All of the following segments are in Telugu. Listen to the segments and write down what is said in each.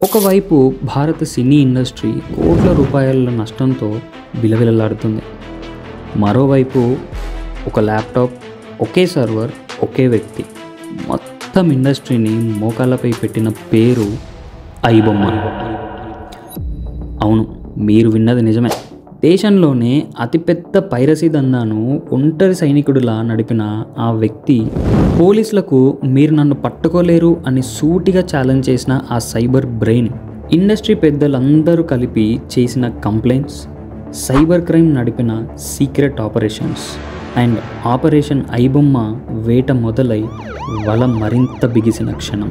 ఒకవైపు భారత సినీ ఇండస్ట్రీ కోట్ల రూపాయల నష్టంతో విలవిలలాడుతుంది. మరోవైపు ఒక ల్యాప్టాప్, ఒకే సర్వర్, ఒకే వ్యక్తి మొత్తం ఇండస్ట్రీని మోకాళ్ళపై పెట్టిన పేరు ఐబొమ్మ. అవును, మీరు విన్నది నిజమే. దేశంలోనే అతిపెద్ద పైరసీ దందాను ఒంటరి సైనికుడిలా నడిపిన ఆ వ్యక్తి పోలీసులకు మీరు నన్ను పట్టుకోలేరు అని సూటిగా ఛాలెంజ్ చేసిన ఆ సైబర్ బ్రెయిన్, ఇండస్ట్రీ పెద్దలందరూ కలిపి చేసిన కంప్లైంట్స్, సైబర్ క్రైమ్ నడిపిన secret operations and operation iBomma వేట మొదలై వల మరింత బిగిసిన క్షణం.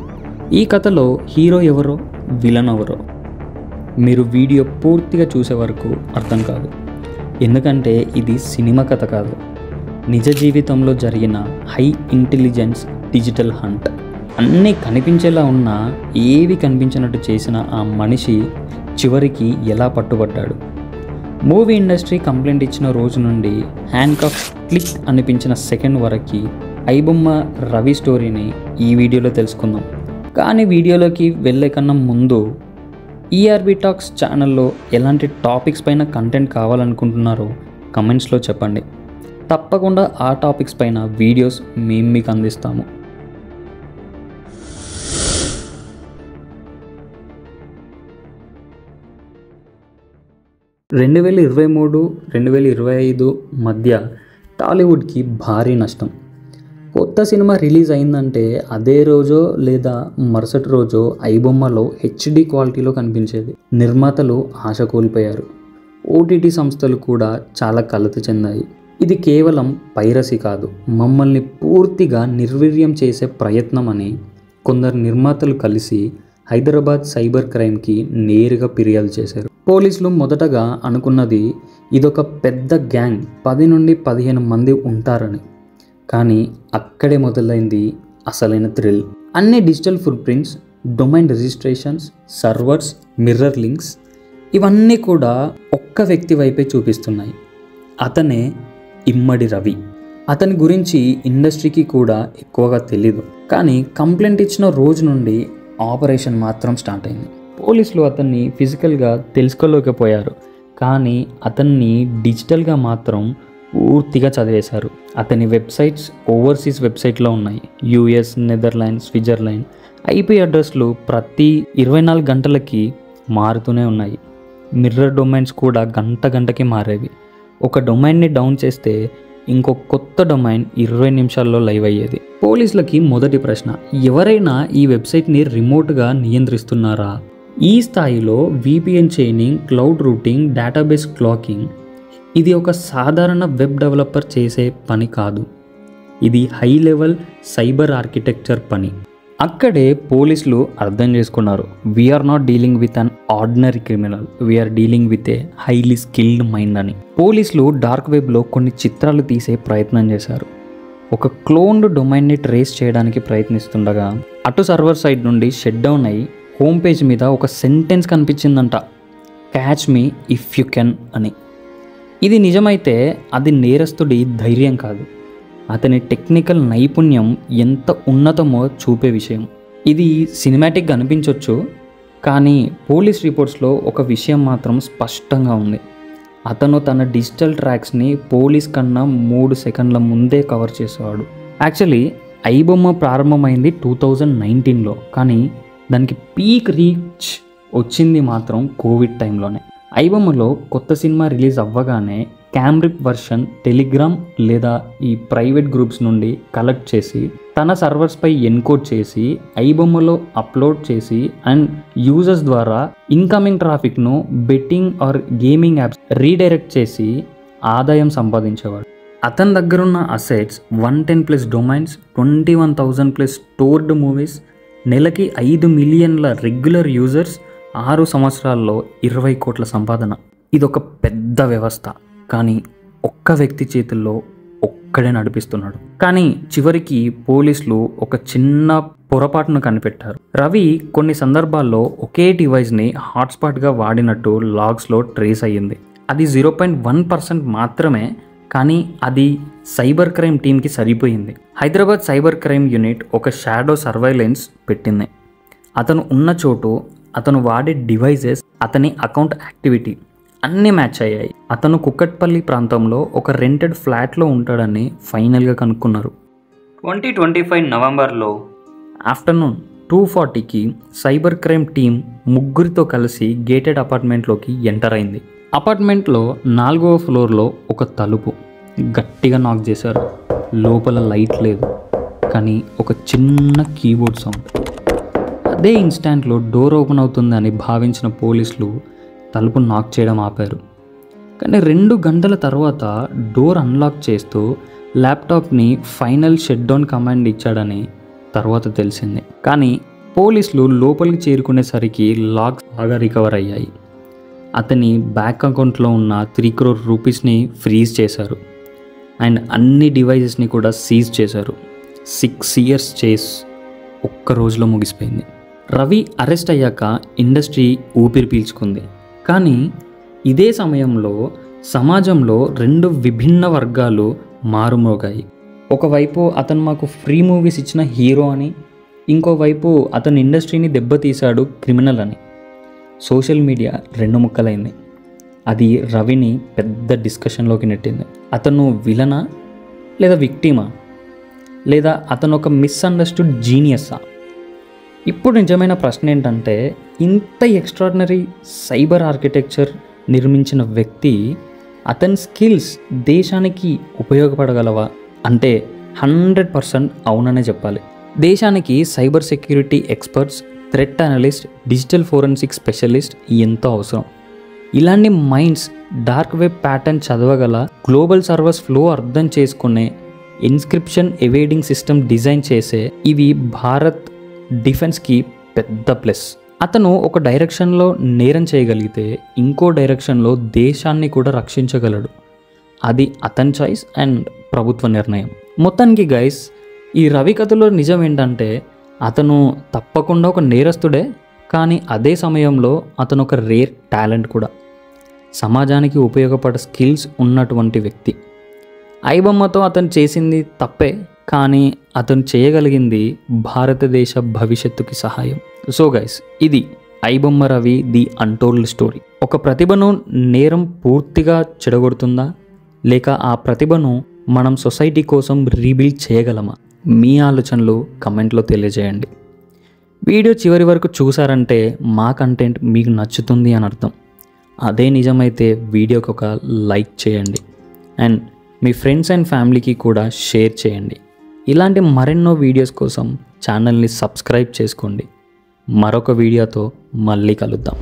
ఈ కథలో హీరో ఎవరో, విలన్ ఎవరో మీరు వీడియో పూర్తిగా చూసే వరకు అర్థం కాదు. ఎందుకంటే ఇది సినిమా కథ కాదు, నిజ జీవితంలో జరిగిన హై ఇంటెలిజెన్స్ డిజిటల్ హంట్. అన్నీ కనిపించేలా ఉన్నా ఏవి కనిపించినట్టు చేసిన ఆ మనిషి చివరికి ఎలా పట్టుబడ్డాడు. మూవీ ఇండస్ట్రీ కంప్లైంట్ ఇచ్చిన రోజు నుండి హ్యాండ్కఫ్ క్లిక్ అనిపించిన సెకండ్ వరకు ఐబొమ్మ రవి స్టోరీని ఈ వీడియోలో తెలుసుకుందాం. కానీ వీడియోలోకి వెళ్ళే కన్నా ముందు ఈఆర్బీ టాక్స్ ఛానల్లో ఎలాంటి టాపిక్స్ పైన కంటెంట్ కావాలనుకుంటున్నారో కమెంట్స్లో చెప్పండి. తప్పకుండా ఆ టాపిక్స్ పైన వీడియోస్ మేము మీకు అందిస్తాము. రెండు 2023-2025 మధ్య టాలీవుడ్కి భారీ నష్టం. కొత్త సినిమా రిలీజ్ అయిందంటే అదే రోజో లేదా మరుసటి రోజో ఐబొమ్మలో హెచ్డి క్వాలిటీలో కనిపించేది. నిర్మాతలు ఆశ కోల్పోయారు, ఓటీటీ సంస్థలు కూడా చాలా కలత చెందాయి. ఇది కేవలం పైరసీ కాదు, మమ్మల్ని పూర్తిగా నిర్వీర్యం చేసే ప్రయత్నం అని కొందరు నిర్మాతలు కలిసి హైదరాబాద్ సైబర్ క్రైమ్కి నేరుగా ఫిర్యాదు చేశారు. పోలీసులు మొదటగా అనుకున్నది ఇదొక పెద్ద గ్యాంగ్, 10 నుండి 15 మంది ఉంటారని. కానీ అక్కడే మొదలైంది అసలైన థ్రిల్. అన్ని digital foot prints, domain registrations, servers, mirror links ఇవన్నీ కూడా ఒక్క వ్యక్తి వైపే చూపిస్తున్నాయి. అతనే ఇమ్మడి రవి. అతని గురించి ఇండస్ట్రీకి కూడా ఎక్కువగా తెలీదు. కానీ కంప్లైంట్ ఇచ్చిన రోజు నుండి ఆపరేషన్ మాత్రం స్టార్ట్ అయింది. పోలీసులు అతన్ని ఫిజికల్గా తెలుసుకోలేకపోయారు, కానీ అతన్ని డిజిటల్గా మాత్రం పూర్తిగా చదివేశారు. అతని వెబ్సైట్స్ ఓవర్సీస్ వెబ్సైట్లో ఉన్నాయి. US, Netherlands, Switzerland. ఐపీ అడ్రస్లు ప్రతి 24 గంటలకి మారుతూనే ఉన్నాయి. మిర్రర్ డొమైన్స్ కూడా గంటకి మారేవి. ఒక డొమైన్ని డౌన్ చేస్తే ఇంకో కొత్త డొమైన్ 20 నిమిషాల్లో లైవ్ అయ్యేది. పోలీసులకి మొదటి ప్రశ్న, ఎవరైనా ఈ వెబ్సైట్ని రిమోట్గా నియంత్రిస్తున్నారా? ఈ స్థాయిలో VPN chaining, cloud routing, database cloaking ఇది ఒక సాధారణ వెబ్ డెవలపర్ చేసే పని కాదు. ఇది హై లెవెల్ సైబర్ ఆర్కిటెక్చర్ పని. అక్కడే పోలీసులు అర్థం చేసుకున్నారు, we're not dealing with an ordinary criminal, we're dealing with a highly skilled mind అని. పోలీసులు డార్క్ వెబ్లో కొన్ని చిత్రాలు తీసే ప్రయత్నం చేశారు. ఒక క్లోన్డ్ డొమైన్ని ట్రేస్ చేయడానికి ప్రయత్నిస్తుండగా అటు సర్వర్ సైడ్ నుండి షట్ డౌన్ అయి హోమ్ పేజ్ మీద ఒక సెంటెన్స్ కనిపించిందంట, catch me if you can అని. ఇది నిజమైతే అది నేరస్తుడి ధైర్యం కాదు, అతని టెక్నికల్ నైపుణ్యం ఎంత ఉన్నతమో చూపే విషయం. ఇది సినిమాటిక్గా అనిపించవచ్చు, కానీ పోలీస్ రిపోర్ట్స్లో ఒక విషయం మాత్రం స్పష్టంగా ఉంది. అతను తన డిజిటల్ ట్రాక్స్ని పోలీస్ కన్నా 3 సెకండ్ల ముందే కవర్ చేసేవాడు. యాక్చువల్లీ ఐబొమ్మ ప్రారంభమైంది 2019లో, కానీ దానికి పీక్ రీచ్ వచ్చింది మాత్రం కోవిడ్ టైంలోనే. ఐబొమ్మలో కొత్త సినిమా రిలీజ్ అవ్వగానే క్యామ్రిప్ వర్షన్ టెలిగ్రామ్ లేదా ఈ ప్రైవేట్ గ్రూప్స్ నుండి కలెక్ట్ చేసి తన సర్వర్స్పై ఎన్కోడ్ చేసి ఐబొమ్మలో అప్లోడ్ చేసి అండ్ యూజర్స్ ద్వారా ఇన్కమింగ్ ట్రాఫిక్ను betting or gaming apps redirect చేసి ఆదాయం సంపాదించేవాడు. అతని దగ్గరున్న అసెట్స్ 110+ డొమైన్స్, 21,000+ స్టోర్డ్ మూవీస్, నెలకి 5 మిలియన్ల రెగ్యులర్ యూజర్స్, 6 సంవత్సరాల్లో 20 కోట్ల సంపాదన. ఇదొక పెద్ద వ్యవస్థ, కానీ ఒక్క వ్యక్తి చేతుల్లో ఒక్కడే నడిపిస్తున్నాడు. కానీ చివరికి పోలీసులు ఒక చిన్న పొరపాటును కనిపెట్టారు. రవి కొన్ని సందర్భాల్లో ఒకే డివైస్ని హాట్స్పాట్గా వాడినట్టు లాగ్స్లో ట్రేస్ అయ్యింది. అది 0.1% మాత్రమే, కానీ అది సైబర్ క్రైమ్ టీంకి సరిపోయింది. హైదరాబాద్ సైబర్ క్రైమ్ యూనిట్ ఒక షాడో సర్వైలెన్స్ పెట్టింది. అతను ఉన్న చోటు అతను వాడే డివైజెస్, అతని అకౌంట్ యాక్టివిటీ అన్నీ మ్యాచ్ అయ్యాయి. అతను కుక్కట్పల్లి ప్రాంతంలో ఒక రెంటెడ్ ఫ్లాట్లో ఉంటాడని ఫైనల్గా కనుక్కున్నారు. 2025 నవంబర్లో ఆఫ్టర్నూన్ 2:40కి సైబర్ క్రైమ్ టీం ముగ్గురితో కలిసి గేటెడ్ అపార్ట్మెంట్లోకి ఎంటర్ అయింది. అపార్ట్మెంట్లో 4వ ఫ్లోర్లో ఒక తలుపు గట్టిగా నాక్ చేశారు. లోపల లైట్ లేదు, కానీ ఒక చిన్న కీబోర్డ్ సౌండ్. అదే ఇన్స్టాంట్లో డోర్ ఓపెన్ అవుతుందని భావించిన పోలీసులు తలుపు నాక్ చేయడం ఆపారు. కానీ 2 గంటల తర్వాత డోర్ అన్లాక్ చేస్తూ ల్యాప్టాప్ని ఫైనల్ షట్ డౌన్ కమాండ్ ఇచ్చాడని తర్వాత తెలిసింది. కానీ పోలీసులు లోపలికి చేరుకునేసరికి లాక్స్ బాగా రికవర్ అయ్యాయి. అతని బ్యాంక్ అకౌంట్లో ఉన్న 3 crore రూపీస్ని ఫ్రీజ్ చేశారు అండ్ అన్ని డివైజెస్ని కూడా సీజ్ చేశారు. 6 years చేస్ ఒక్క రోజులో ముగిసిపోయింది. రవి అరెస్ట్ అయ్యాక ఇండస్ట్రీ ఊపిరి పీల్చుకుంది. కానీ ఇదే సమయంలో సమాజంలో 2 విభిన్న వర్గాలు మారుమోగాయి. ఒకవైపు అతను మాకు ఫ్రీ మూవీస్ ఇచ్చిన హీరో అని, ఇంకోవైపు అతను ఇండస్ట్రీని దెబ్బతీశాడు క్రిమినల్ అని. Social media 2 ముక్కలైంది. అది రవిని పెద్ద డిస్కషన్లోకి నెట్టింది. అతను విలనా లేదా విక్టిమా, లేదా అతను ఒక మిస్అండర్స్టూడ్ జీనియస్సా? ఇప్పుడు నిజమైన ప్రశ్న ఏంటంటే, ఇంత ఎక్స్ట్రాడినరీ సైబర్ ఆర్కిటెక్చర్ నిర్మించిన వ్యక్తి అతని స్కిల్స్ దేశానికి ఉపయోగపడగలవా అంటే 100% అవుననే చెప్పాలి. దేశానికి cyber security experts, threat analyst, digital forensic specialist ఎంతో అవసరం. ఇలాంటి మైండ్స్ డార్క్ వెబ్ ప్యాటర్న్ చదవగల, గ్లోబల్ సర్వర్స్ ఫ్లో అర్థం చేసుకునే, ఇన్స్క్రిప్షన్ ఎవేడింగ్ సిస్టమ్ డిజైన్ చేసే ఇవి భారత్ డిఫెన్స్కి పెద్ద ప్లస్. అతను ఒక డైరెక్షన్లో నేరం చేయగలిగితే ఇంకో డైరెక్షన్లో దేశాన్ని కూడా రక్షించగలడు. అది అతని చాయిస్ అండ్ ప్రభుత్వ నిర్ణయం. మొత్తానికి గైస్, ఈ రవి కథలో నిజం ఏంటంటే, అతను తప్పకుండా ఒక నేరస్తుడే, కానీ అదే సమయంలో అతను ఒక రేర్ టాలెంట్ కూడా. సమాజానికి ఉపయోగపడే స్కిల్స్ ఉన్నటువంటి వ్యక్తి. ఐబొమ్మతో అతను చేసింది తప్పే, కానీ అతను చేయగలిగింది భారతదేశ భవిష్యత్తుకి సహాయం. సో గైస్, ఇది iBomma Ravi the untold story. ఒక ప్రతిభను నేరం పూర్తిగా చెడగొడుతుందా, లేక ఆ ప్రతిభను మనం సొసైటీ కోసం రీబిల్డ్ చేయగలమా? మీ ఆలోచనలు కమెంట్లో తెలియజేయండి. వీడియో చివరి వరకు చూసారంటే మా కంటెంట్ మీకు నచ్చుతుంది అని అర్థం. అదే నిజమైతే వీడియోకి ఒక లైక్ చేయండి అండ్ మీ ఫ్రెండ్స్ అండ్ ఫ్యామిలీకి కూడా షేర్ చేయండి. ఇలాంటి మరెన్నో వీడియోస్ కోసం ఛానల్ని సబ్స్క్రైబ్ చేసుకోండి. మరొక వీడియోతో మళ్ళీ కలుద్దాం.